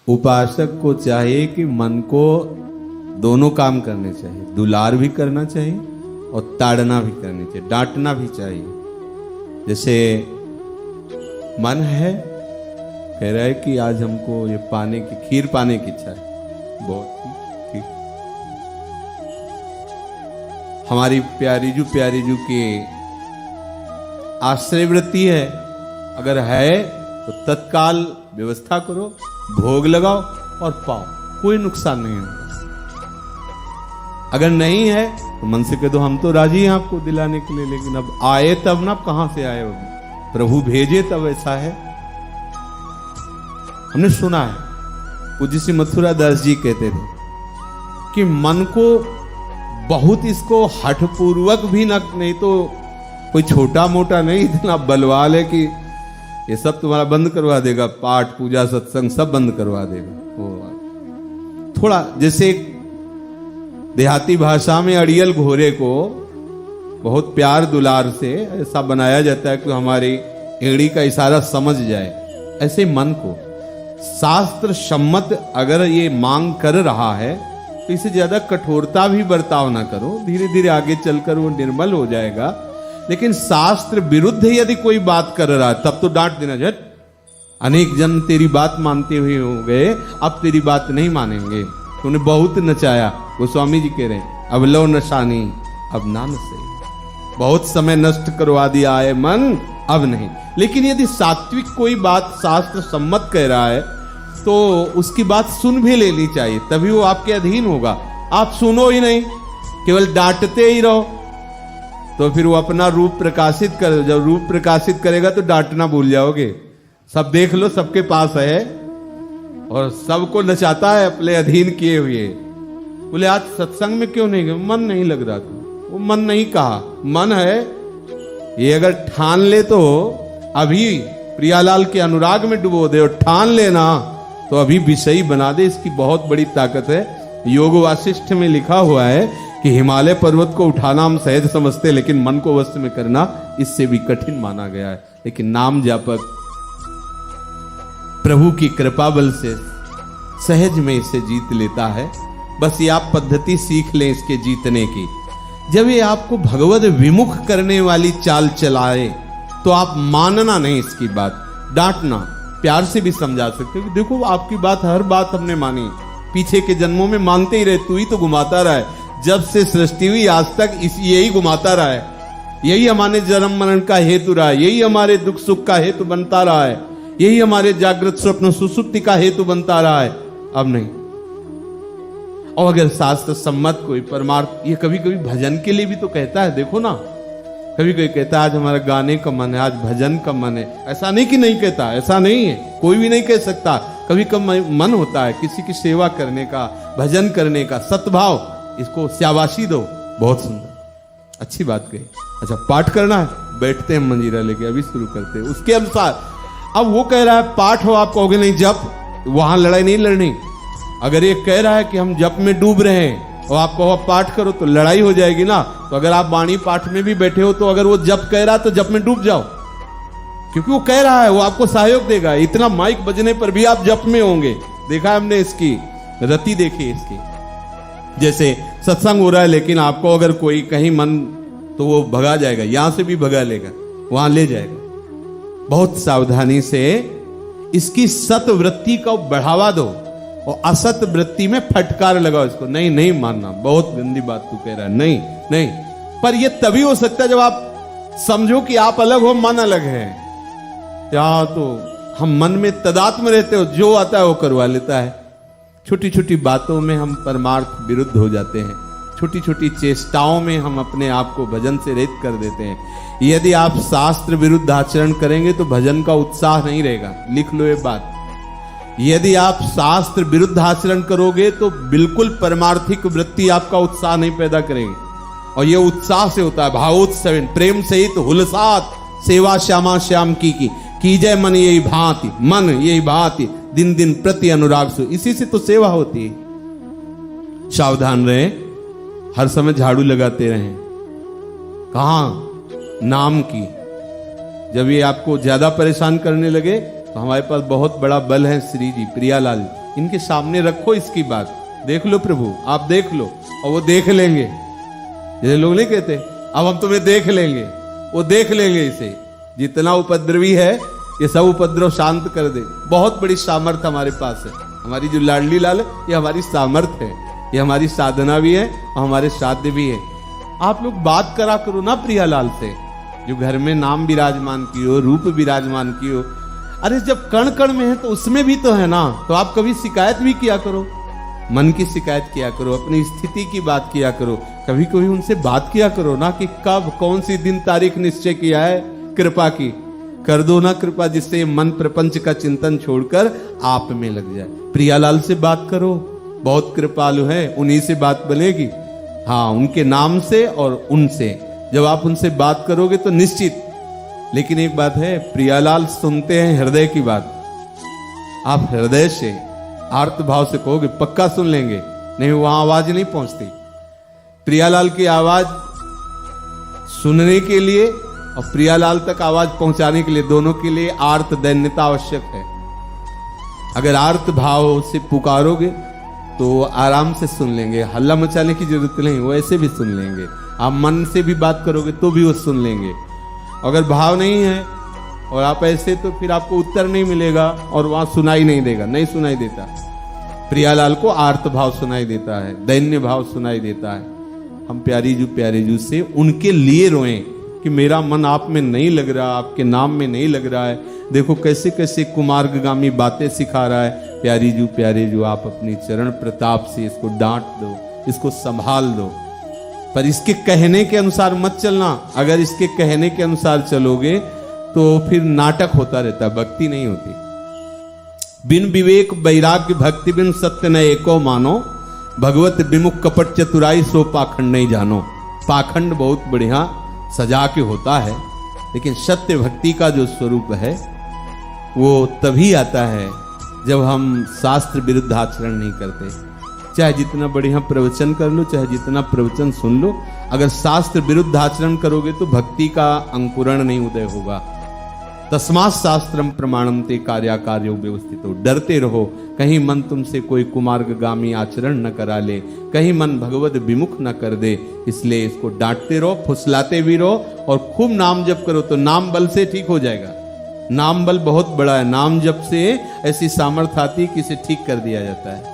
उपासक को चाहिए कि मन को दोनों काम करने चाहिए, दुलार भी करना चाहिए और ताड़ना भी करनी चाहिए, डांटना भी चाहिए। जैसे मन है, कह रहा है कि आज हमको ये पाने की खीर पाने की इच्छा है, बहुत ठीक। हमारी प्यारी जू की आश्रय वृत्ति है, अगर है तो तत्काल व्यवस्था करो, भोग लगाओ और पाओ, कोई नुकसान नहीं होगा। अगर नहीं है तो मन से कह दो हम तो राजी हैं आपको दिलाने के लिए, लेकिन अब आए तब ना, कहां से आए, प्रभु भेजे तब ऐसा है। हमने सुना है, पूज्य श्री मथुरा दास जी कहते थे कि मन को बहुत इसको हठपूर्वक भी नहीं तो कोई छोटा मोटा नहीं, इतना बलवाल है कि ये सब तुम्हारा बंद करवा देगा, पाठ पूजा सत्संग सब बंद करवा देगा। थोड़ा जैसे देहाती भाषा में अड़ियल घोड़े को बहुत प्यार दुलार से ऐसा बनाया जाता है कि हमारी एड़ी का इशारा समझ जाए, ऐसे मन को शास्त्र सम्मत अगर ये मांग कर रहा है तो इससे ज्यादा कठोरता भी बर्ताव ना करो, धीरे धीरे आगे चलकर वो निर्मल हो जाएगा। लेकिन शास्त्र विरुद्ध यदि कोई बात कर रहा है तब तो डांट देना, झट अनेक जन तेरी बात मानते हुए हो गए, अब तेरी बात नहीं मानेंगे, तूने बहुत नचाया। गोस्वामी जी कह रहे हैं अब लो नशानी अब ना नसे, बहुत समय नष्ट करवा दिया है मन, अब नहीं। लेकिन यदि सात्विक कोई बात शास्त्र सम्मत कह रहा है तो उसकी बात सुन भी लेनी चाहिए, तभी वो आपके अधीन होगा। आप सुनो ही नहीं, केवल डांटते ही रहो तो फिर वो अपना रूप प्रकाशित कर, जब रूप प्रकाशित करेगा तो डांटना भूल जाओगे। सब देख लो, सबके पास है और सबको नचाता है अपने अधीन किए हुए। बोले आज सत्संग में क्यों नहीं गए? मन नहीं लग रहा था। वो मन नहीं कहा, मन है ये अगर ठान ले तो अभी प्रियालाल के अनुराग में डुबो दे, और ठान लेना तो अभी विषयी बना दे। इसकी बहुत बड़ी ताकत है। योग वासिष्ठ में लिखा हुआ है कि हिमालय पर्वत को उठाना हम सहज समझते, लेकिन मन को वश में करना इससे भी कठिन माना गया है। लेकिन नाम जापक प्रभु की कृपा बल से सहज में इसे जीत लेता है। बस ये आप पद्धति सीख लें इसके जीतने की। जब ये आपको भगवत विमुख करने वाली चाल चलाए तो आप मानना नहीं इसकी बात, डांटना, प्यार से भी समझा सकते हो कि देखो आपकी बात, हर बात हमने मानी, पीछे के जन्मों में मानते ही रहे, तू ही तो घुमाता रहा है, जब से सृष्टि हुई आज तक यही घुमाता रहा है, यही हमारे जन्म मरण का हेतु रहा है, यही हमारे दुख सुख का हेतु बनता रहा है, यही हमारे जागृत स्वप्न सुसुप्ति का हेतु बनता रहा है। अब नहीं। और अगर शास्त्र सम्मत कोई परमार्थ, ये कभी कभी भजन के लिए भी तो कहता है, देखो ना, कभी कोई कहता है आज हमारा गाने का मन है, आज भजन का मन है। ऐसा नहीं कि नहीं कहता, ऐसा नहीं है, कोई भी नहीं कह सकता। कभी कभी मन होता है किसी की सेवा करने का, भजन करने का, सद्भाव, इसको शाबाशी दो, बहुत सुंदर, अच्छी बात कही। अच्छा पाठ करना है, बैठते हैं मंजीरा लेके, अभी शुरू करते हैं उसके अनुसार। अब वो कह रहा है पाठ हो, आप कहोगे नहीं जप, वहां लड़ाई नहीं लड़नी। अगर ये कह रहा है कि हम जप में डूब रहे हैं और आप कहो पाठ करो तो लड़ाई हो जाएगी ना। तो अगर आप वाणी पाठ में भी बैठे हो तो अगर वो जप कह रहा है तो जप में डूब जाओ, क्योंकि वो कह रहा है, वो आपको सहयोग देगा। इतना माइक बजने पर भी आप जप में होंगे। देखा है हमने इसकी रति, देखी इसकी। जैसे सत्संग हो रहा है लेकिन आपको अगर कोई कहीं मन, तो वो भगा जाएगा, यहां से भी भगा लेगा, वहां ले जाएगा। बहुत सावधानी से इसकी सत वृत्ति को बढ़ावा दो और असत वृत्ति में फटकार लगाओ इसको। नहीं नहीं मानना, बहुत गंदी बात तू कह रहा है, नहीं नहीं। पर यह तभी हो सकता है जब आप समझो कि आप अलग हो, मन अलग है। या तो हम मन में तदात्म रहते हो, जो आता है वो करवा लेता है। छोटी छोटी बातों में हम परमार्थ विरुद्ध हो जाते हैं, छोटी छोटी चेष्टाओं में हम अपने आप को भजन से रहित कर देते हैं। यदि आप शास्त्र विरुद्ध आचरण करेंगे तो भजन का उत्साह नहीं रहेगा, लिख लो ये बात। यदि आप शास्त्र विरुद्ध आचरण करोगे तो बिल्कुल परमार्थिक वृत्ति आपका उत्साह नहीं पैदा करेगी। और यह उत्साह से होता है, भावोत्सव, प्रेम सहित हुलसात सेवा श्यामा श्याम की जय मन यही भांति, मन यही भांति दिन दिन प्रति अनुराग सो। इसी से तो सेवा होती है। सावधान रहे, हर समय झाड़ू लगाते रहें। कहां? नाम की। जब ये आपको ज्यादा परेशान करने लगे तो हमारे पास बहुत बड़ा बल है, श्री जी प्रियालाल, इनके सामने रखो इसकी बात, देख लो प्रभु, आप देख लो। और वो देख लेंगे, जैसे लोग नहीं कहते अब हम तुम्हें देख लेंगे, वो देख लेंगे इसे। जितना उपद्रवी है ये सब उपद्रव शांत कर दे। बहुत बड़ी सामर्थ्य हमारे पास है। हमारी जो लाडली लाल है ये हमारी सामर्थ्य है, ये हमारी साधना भी है और हमारे साध्य भी है। आप लोग बात करा करो ना प्रियालाल से, जो घर में नाम विराजमान की हो, रूप विराजमान की हो। अरे जब कण कण में है तो उसमें भी तो है ना, तो आप कभी शिकायत भी किया करो, मन की शिकायत किया करो, अपनी स्थिति की बात किया करो, कभी कभी उनसे बात किया करो ना कि कब कौन सी दिन तारीख निश्चय किया है कृपा की। कर दो ना कृपा, जिससे मन प्रपंच का चिंतन छोड़कर आप में लग जाए। प्रियालाल से बात करो, बहुत कृपालु है, उन्हीं से बात बनेगी। हाँ, उनके नाम से और उनसे जब आप उनसे बात करोगे तो निश्चित। लेकिन एक बात है, प्रियालाल सुनते हैं हृदय की बात। आप हृदय से आर्त भाव से कहोगे पक्का सुन लेंगे, नहीं वहां आवाज नहीं पहुंचती। प्रियालाल की आवाज सुनने के लिए और प्रियालाल तक आवाज पहुंचाने के लिए, दोनों के लिए आर्त दैन्यता आवश्यक है। अगर आर्त भाव से पुकारोगे तो आराम से सुन लेंगे, हल्ला मचाने की जरूरत नहीं, वो ऐसे भी सुन लेंगे। आप मन से भी बात करोगे तो भी वो सुन लेंगे। अगर भाव नहीं है और आप ऐसे, तो फिर आपको उत्तर नहीं मिलेगा और वहां सुनाई नहीं देगा, नहीं सुनाई देता। प्रियालाल को आर्त भाव सुनाई देता है, दैन्य भाव सुनाई देता है। हम प्यारी जू से उनके लिए रोएं कि मेरा मन आप में नहीं लग रहा, आपके नाम में नहीं लग रहा है। देखो कैसे कैसे कुमार्गगामी बातें सिखा रहा है। प्यारे जू आप अपनी चरण प्रताप से इसको डांट दो, इसको संभाल दो, पर इसके कहने के अनुसार मत चलना। अगर इसके कहने के अनुसार चलोगे तो फिर नाटक होता रहता, भक्ति नहीं होती। बिन विवेक वैराग्य भक्ति बिन सत्य न एको मानो, भगवत विमुख कपट चतुराई सो पाखंड नहीं जानो। पाखंड बहुत बढ़िया सजा के होता है, लेकिन सत्य भक्ति का जो स्वरूप है वो तभी आता है जब हम शास्त्र विरुद्ध आचरण नहीं करते। चाहे जितना बढ़िया प्रवचन कर लो, चाहे जितना प्रवचन सुन लो, अगर शास्त्र विरुद्ध आचरण करोगे तो भक्ति का अंकुरण नहीं उदय होगा। तस्मात् शास्त्रम प्रमाणम ते कार्याकार्यो व्यवस्थितो। डरते रहो कहीं मन तुमसे कोई कुमार्गगामी आचरण न करा ले, कहीं मन भगवत विमुख न कर दे। इसलिए इसको डांटते रहो, फुसलाते भी रहो और खूब नाम जप करो, तो नाम बल से ठीक हो जाएगा। नाम बल बहुत बड़ा है, नाम जप से ऐसी सामर्थ्य आती है कि इसे ठीक कर दिया जाता है।